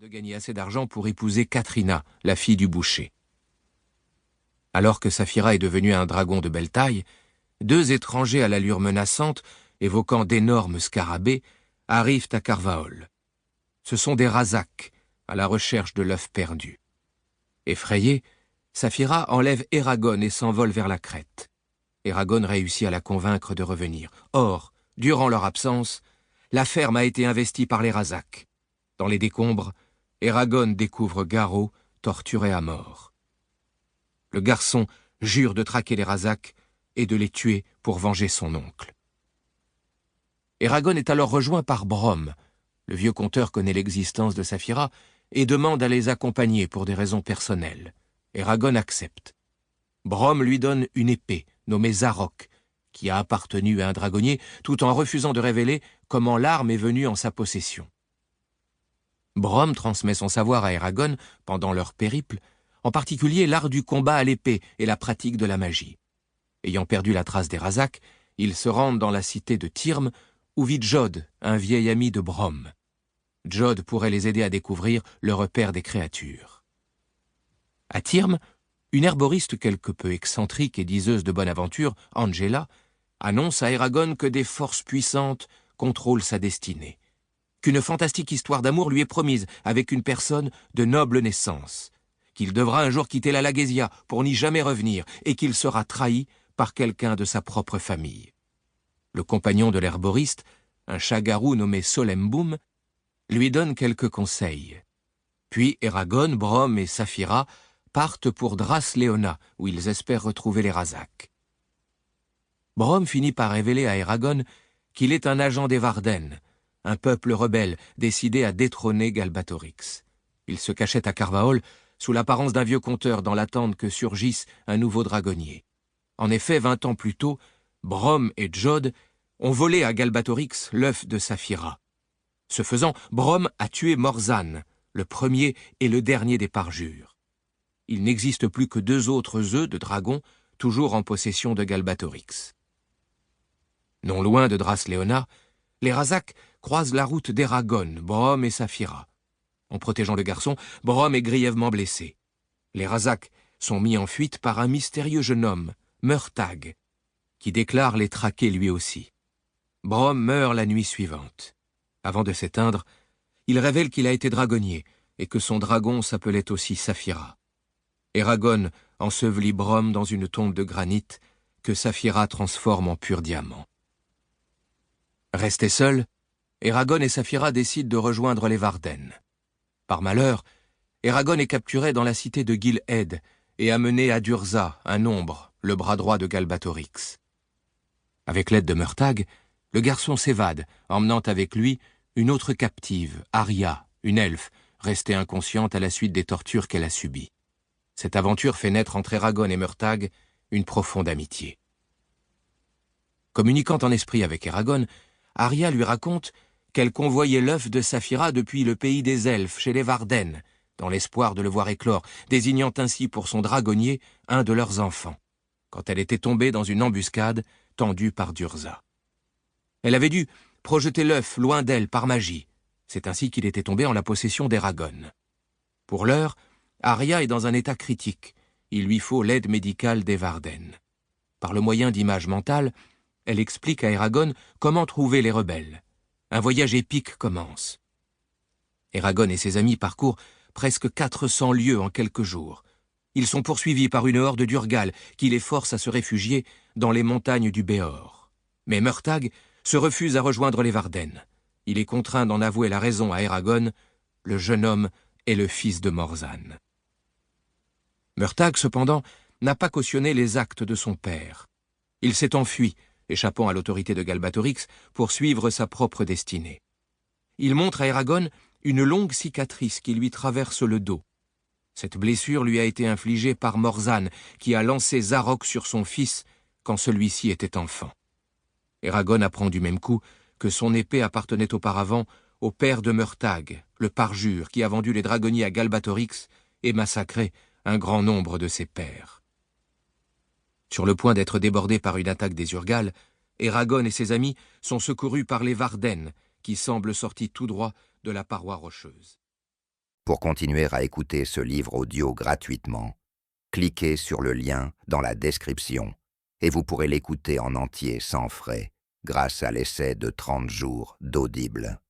de gagner assez d'argent pour épouser Katrina, la fille du boucher. Alors que Saphira est devenue un dragon de belle taille, deux étrangers à l'allure menaçante, évoquant d'énormes scarabées, arrivent à Carvaol. Ce sont des Razaks, à la recherche de l'œuf perdu. Effrayée, Saphira enlève Eragon et s'envole vers la Crète. Eragon réussit à la convaincre de revenir. Or, durant leur absence, la ferme a été investie par les Razaks. Dans les décombres, Eragon découvre Garo, torturé à mort. Le garçon jure de traquer les Razaks et de les tuer pour venger son oncle. Eragon est alors rejoint par Brom. Le vieux conteur connaît l'existence de Saphira et demande à les accompagner pour des raisons personnelles. Eragon accepte. Brom lui donne une épée nommée Zarok, qui a appartenu à un dragonnier, tout en refusant de révéler comment l'arme est venue en sa possession. Brom transmet son savoir à Eragon pendant leur périple, en particulier l'art du combat à l'épée et la pratique de la magie. Ayant perdu la trace des Razaks, ils se rendent dans la cité de Tyrm, où vit Jod, un vieil ami de Brom. Jod pourrait les aider à découvrir le repère des créatures. À Tyrm, une herboriste quelque peu excentrique et diseuse de bonne aventure, Angela, annonce à Eragon que des forces puissantes contrôlent sa destinée, qu'une fantastique histoire d'amour lui est promise avec une personne de noble naissance, qu'il devra un jour quitter la Lagésia pour n'y jamais revenir et qu'il sera trahi par quelqu'un de sa propre famille. Le compagnon de l'herboriste, un chat-garou nommé Solemboum, lui donne quelques conseils. Puis Eragon, Brom et Saphira partent pour Dras-Léona, où ils espèrent retrouver les Razaks. Brom finit par révéler à Eragon qu'il est un agent des Varden, un peuple rebelle décidé à détrôner Galbatorix. Il se cachait à Carvaol sous l'apparence d'un vieux conteur dans l'attente que surgisse un nouveau dragonnier. En effet, 20 ans plus tôt, Brom et Jod ont volé à Galbatorix l'œuf de Saphira. Ce faisant, Brom a tué Morzan, le premier et le dernier des parjures. Il n'existe plus que 2 autres œufs de dragon, toujours en possession de Galbatorix. Non loin de Dras-Léona, les Razaks croisent la route d'Eragon, Brom et Saphira. En protégeant le garçon, Brom est grièvement blessé. Les Razaks sont mis en fuite par un mystérieux jeune homme, Murtag, qui déclare les traquer lui aussi. Brom meurt la nuit suivante. Avant de s'éteindre, il révèle qu'il a été dragonnier et que son dragon s'appelait aussi Saphira. Eragon ensevelit Brom dans une tombe de granit que Saphira transforme en pur diamant. Restés seuls, Eragon et Saphira décident de rejoindre les Varden. Par malheur, Eragon est capturé dans la cité de Gil-Ed et amené à Durza, un ombre, le bras droit de Galbatorix. Avec l'aide de Murtag, le garçon s'évade, emmenant avec lui une autre captive, Arya, une elfe, restée inconsciente à la suite des tortures qu'elle a subies. Cette aventure fait naître entre Eragon et Murtag une profonde amitié. Communiquant en esprit avec Eragon, Arya lui raconte qu'elle convoyait l'œuf de Saphira depuis le pays des elfes, chez les Varden, dans l'espoir de le voir éclore, désignant ainsi pour son dragonnier un de leurs enfants, quand elle était tombée dans une embuscade tendue par Durza. Elle avait dû projeter l'œuf loin d'elle par magie. C'est ainsi qu'il était tombé en la possession d'Eragon. Pour l'heure, Arya est dans un état critique. Il lui faut l'aide médicale des Varden. Par le moyen d'images mentales, elle explique à Eragon comment trouver les rebelles. Un voyage épique commence. Eragon et ses amis parcourent presque 400 lieues en quelques jours. Ils sont poursuivis par une horde d'Urgal qui les force à se réfugier dans les montagnes du Béor. Mais Murtag se refuse à rejoindre les Varden. Il est contraint d'en avouer la raison à Eragon. Le jeune homme est le fils de Morzan. Murtag, cependant, n'a pas cautionné les actes de son père. Il s'est enfui, échappant à l'autorité de Galbatorix pour suivre sa propre destinée. Il montre à Eragon une longue cicatrice qui lui traverse le dos. Cette blessure lui a été infligée par Morzan, qui a lancé Zarok sur son fils quand celui-ci était enfant. Eragon apprend du même coup que son épée appartenait auparavant au père de Murtag, le parjure qui a vendu les dragonniers à Galbatorix et massacré un grand nombre de ses pairs. Sur le point d'être débordé par une attaque des Urgal, Eragon et ses amis sont secourus par les Varden, qui semblent sortis tout droit de la paroi rocheuse. Pour continuer à écouter ce livre audio gratuitement, cliquez sur le lien dans la description et vous pourrez l'écouter en entier sans frais grâce à l'essai de 30 jours d'Audible.